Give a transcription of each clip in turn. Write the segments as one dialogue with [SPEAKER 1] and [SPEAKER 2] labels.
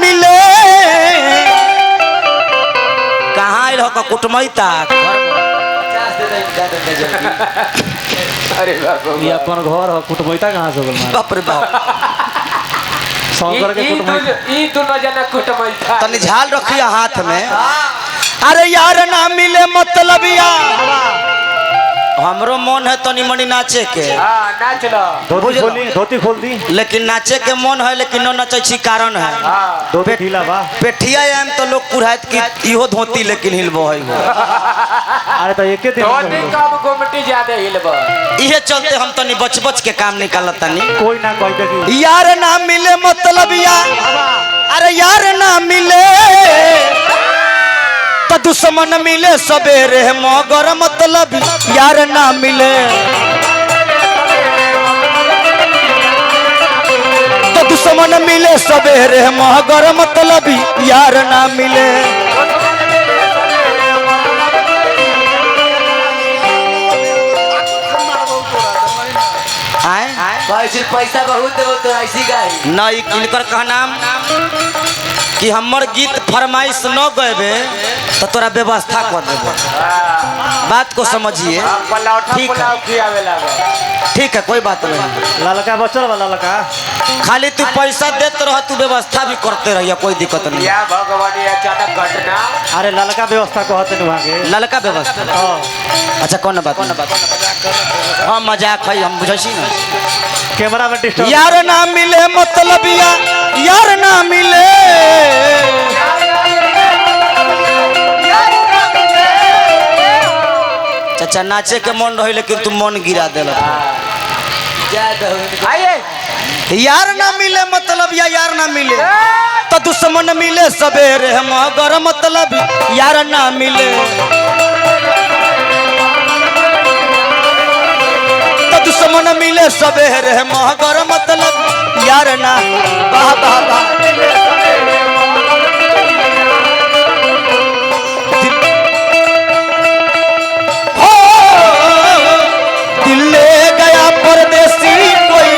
[SPEAKER 1] मिले कहाँ आयल हो कुटमैता
[SPEAKER 2] अरे
[SPEAKER 3] ये अपन घर हो कुटमैता कहाँ से बोल
[SPEAKER 1] बाप रे बाप
[SPEAKER 3] शंकर के कुटमैता
[SPEAKER 2] ई दोनों जना कुटमैता
[SPEAKER 1] तनी झाल रखिए हाथ में। अरे यार ना मिले मतलब यार हमरो मन है तनी मनी नाचे के।
[SPEAKER 2] हां नाच लो
[SPEAKER 3] धोती खोल दी
[SPEAKER 1] लेकिन नाचे के मन है लेकिन न नचे छी कारण है
[SPEAKER 3] धोती ढीला बा
[SPEAKER 1] पेठिया एम तो लोग कुढ़ाइत की इहो धोती लेकिन हिलबो है वो।
[SPEAKER 3] अरे तो एके दिन
[SPEAKER 2] धोती कम गोमटी ज्यादा हिलबो
[SPEAKER 1] इहे चलते हम तनी बच बच के काम निकालत तनी।
[SPEAKER 3] कोई ना कोई देखी
[SPEAKER 1] यार ना मिले मतलब यार अरे यार ना मिले तो दुश्मन मिले सवेरे मगर मतलब यार ना मिले तो दुश्मन मिले सवेरे मगर मतलब यार ना मिले।
[SPEAKER 2] पैसा बहुत देबो तो ऐसी गाई
[SPEAKER 1] नहीं किनकर कहना कि हमर गीत फरमाइश न गएबे तो तोरा व्यवस्था कर देबो। बात को समझिए ठीक है कोई बात नहीं।
[SPEAKER 3] ललका बचल वाला ललका
[SPEAKER 1] खाली तू पैसा देते रह तू व्यवस्था भी करते रहिए कोई दिक्कत नहीं।
[SPEAKER 2] या भगवान अचानक घटना
[SPEAKER 3] अरे ललका व्यवस्था कहते न वहां के
[SPEAKER 1] ललका व्यवस्था अच्छा कौन बात हाँ मजाक है हम बुझी ना
[SPEAKER 3] कैमरा में डिस्टर्ब
[SPEAKER 1] यार ना मिले मतलब यार ना मिले चाचा नाचे के मन रही लेकिन तू मन गिरा दिल। यार ना मिले मतलब यार ना मिले तो दुश्मन मिले सवेरे मगर मतलब यार ना मिले तो दुश्मन मिले सवेरे मगर मतलब यार ना वाह वाह वाह दिल ले गया परदेसी कोई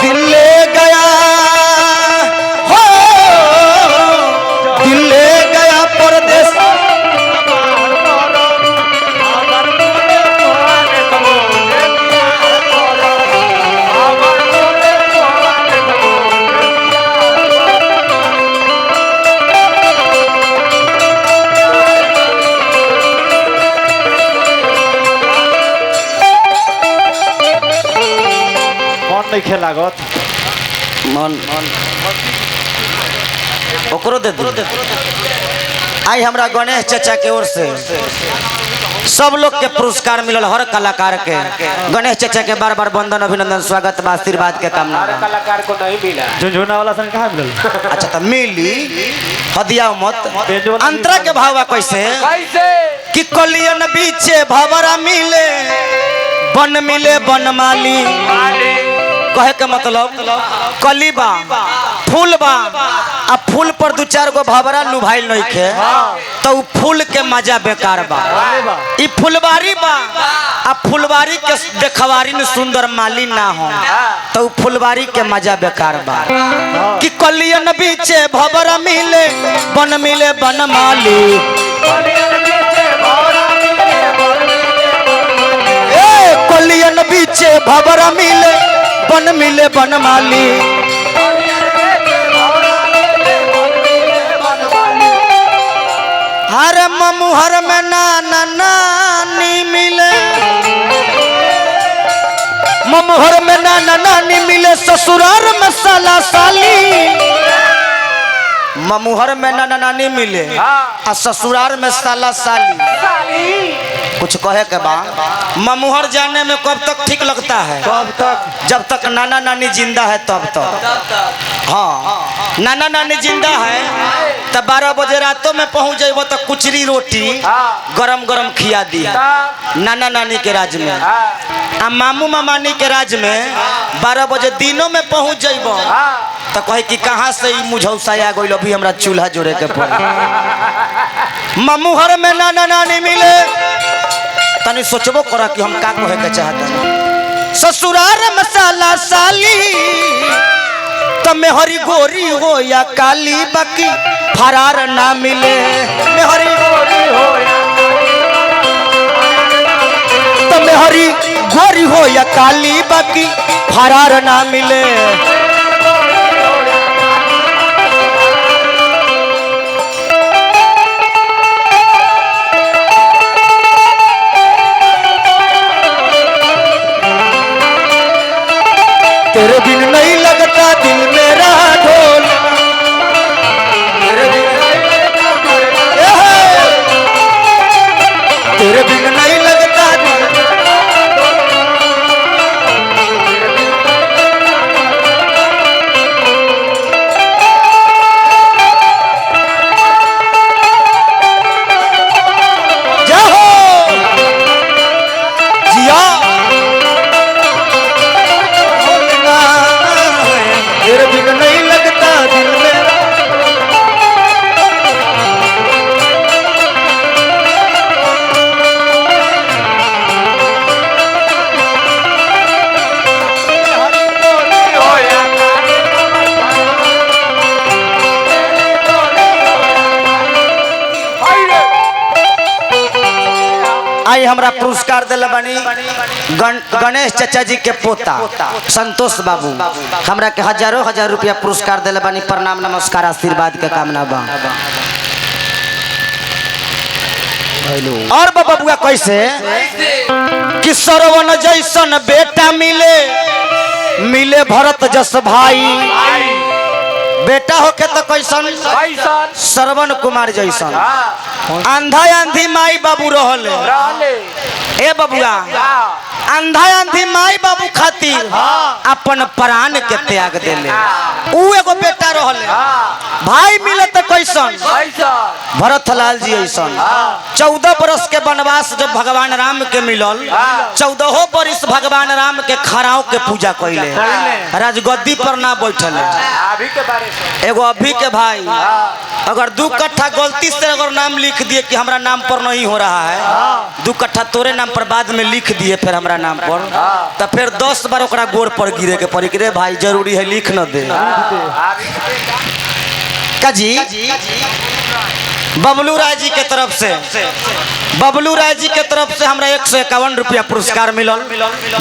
[SPEAKER 1] दिल ले गया हो दिल ले गया परदेसी
[SPEAKER 3] नहीं खेला गत
[SPEAKER 1] मन ओकरो दे दे। आई हमरा गणेश चाचा के ओर से सब लोग के पुरस्कार मिलल हर कलाकार के गणेश चाचा के बार बार वंदन अभिनंदन स्वागत बा आशीर्वाद के कामना।
[SPEAKER 2] हर कलाकार को नहीं मिला
[SPEAKER 3] झुनझुना वाला सन कहां मिलल
[SPEAKER 1] अच्छा तो मिली हदिया मत अंतरा के भावा कैसे
[SPEAKER 2] कैसे
[SPEAKER 1] कि कलियन बीचे भवरा मिले बनमाली कहे के मतलब कली बा फूल बा आ फूल पर दू चार गो भवरा लुभाइल नहीं खे तो फूल के मजा बेकार बा। ई फुलवारी बा आ फुलवारी के देखवारी में सुंदर माली ना हो तो फुलवारी के मजा बेकार बा। कि कलियन बीचे भवरा मिले बनमाली कलियन बीचे भवरा मिले बनमाली हर ममुहर में नाना नानी मिले ममुहर में नाना नानी मिले ससुराल में साला साली ममुहर में नाना नानी मिले आ ससुराल में साला साली कुछ कहे के बाद ममुहर जाने में कब तक ठीक लगता है
[SPEAKER 3] कब तक
[SPEAKER 1] जब तक नाना नानी जिंदा है तब तक। हाँ नाना नानी जिंदा है तब 12 बजे रातों में पहुंच जाइबो तो कुचरी रोटी गरम गरम खिया दी नाना नानी के राज में। आ मामू मामानी के राज में 12 बजे दिनों में पहुंच जाइबो तो कहे कि कहाँ से मुझौसा आ गई अभी हमरा चूल्हा जोड़े के पड़े ममुहर में नाना नानी मिले तनी सोचबो करा कि हम का कहे के चाहता। ससुराल मसाला साली तमे हरी गोरी हो या काली बाकी फरार ना मिले। मैं हरी गोरी हो तमे हरी गोरी हो या काली बाकी फरार ना मिले। तेरे बिन नहीं लगता दिल मेरा ढोल। तेरे बिन नहीं लगता दिल। जाओ जिया तेरे बिन नहीं लगता दिल मेरा। आई हमरा पुरस्कार दिला बानी गणेश चाचा जी के पोता संतोष बाबू हमरा के हजारों हजार रुपया पुरस्कार दिला बानी। प्रणाम नमस्कार आशीर्वाद के कामना बा। और बबुआ कैसे कि सरवन जैसन बेटा मिले मिले भरत जस भाई। बेटा होके तो कैसन श्रवण कुमार जैसन। अंधा अंधी माई बाबू रहले ए बबुआ अंधा अंधी माई बाबू खातिर अपन प्राण के त्याग देले। ऊ एगो बेटा रहले। भाई मिले तो कैसन भरत लाल जी ऐसन। 14 बरस के वनवास जब भगवान राम के मिलल 14 बरिस भगवान राम के खराव के पूजा कैले राजगद्दी पर ना बैठले। एगो अभी के भाई अगर 2 कट्ठा गलती से अगर नाम लिख दिए कि हमरा नाम पर नहीं हो रहा है 2 कट्ठा तोरे नाम पर बाद में लिख दिए फिर हमरा नाम पर तो फिर 10 बार ओकरा गोर पर गिरे के पड़ी। रे भाई जरूरी है लिख न दे काजी। बबलू राय जी के तरफ से बबलू राय जी के तरफ से हमरा 151 रुपया पुरस्कार मिलल।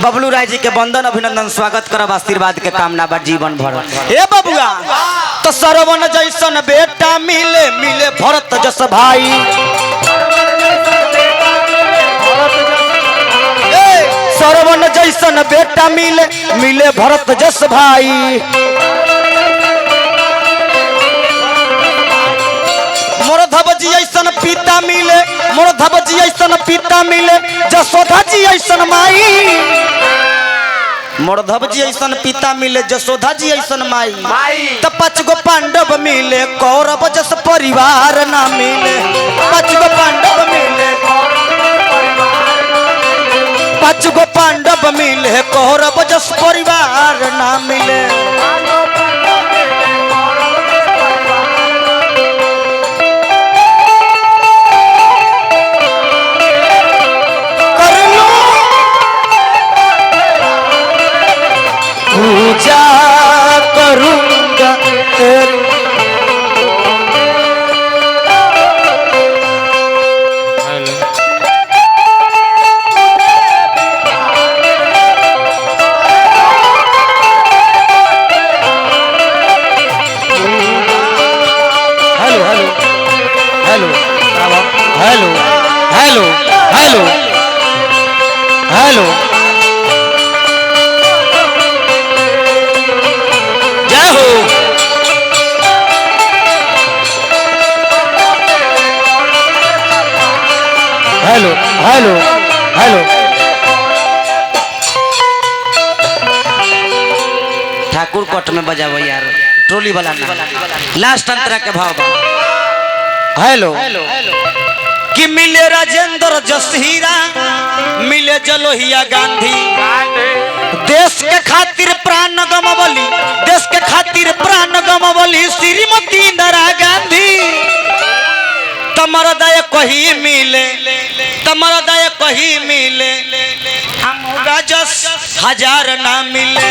[SPEAKER 1] बबलू राय जी के वंदन अभिनंदन स्वागत करब आशीर्वाद के कामना बा जीवन भर। ए बबुआ तो सरवन जैसन बेटा मिले मिले भरत जस भाई। सरवन जैसन बेटा मिले मिले भरत जस भाई। मोरधव जी ऐसन पिता मिले मोरधव जी ऐसन पिता मिले जसोधा जी ऐसन माई। मोरधव जी ऐसन पिता मिले जसोधा जी ऐसन माई। तो 5 गो पांडव मिले कौरव जस परिवार ना मिले। 5 गो पांडव मिले 5 गो पांडव मिले कौरव जस परिवार ना मिले। पूजा करूंगा तेरी। Hello hello hello hello hello hello जय हो। हेलो हेलो हेलो ठाकुर कोट में बजाओ यार ट्रोली वाला ना लास्ट अंतरा के भाव बा। हेलो कि मिले राजेंद्र जस हीरा मिले जलोहिया गांधी। देश के खातिर प्राण गमवली देश के खातिर प्राण गमवली श्रीमती इंदिरा गांधी। तो तमरदाय कही मिले तमरदाय कही मिले मौगा जस हजार ना मिले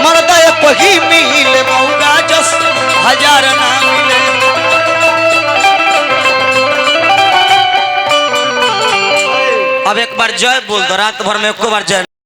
[SPEAKER 1] मरदाय कही मिले मौगा जस हजार ना मिले। अब एक बार जय बोल दो, रात भर में एक बार जय।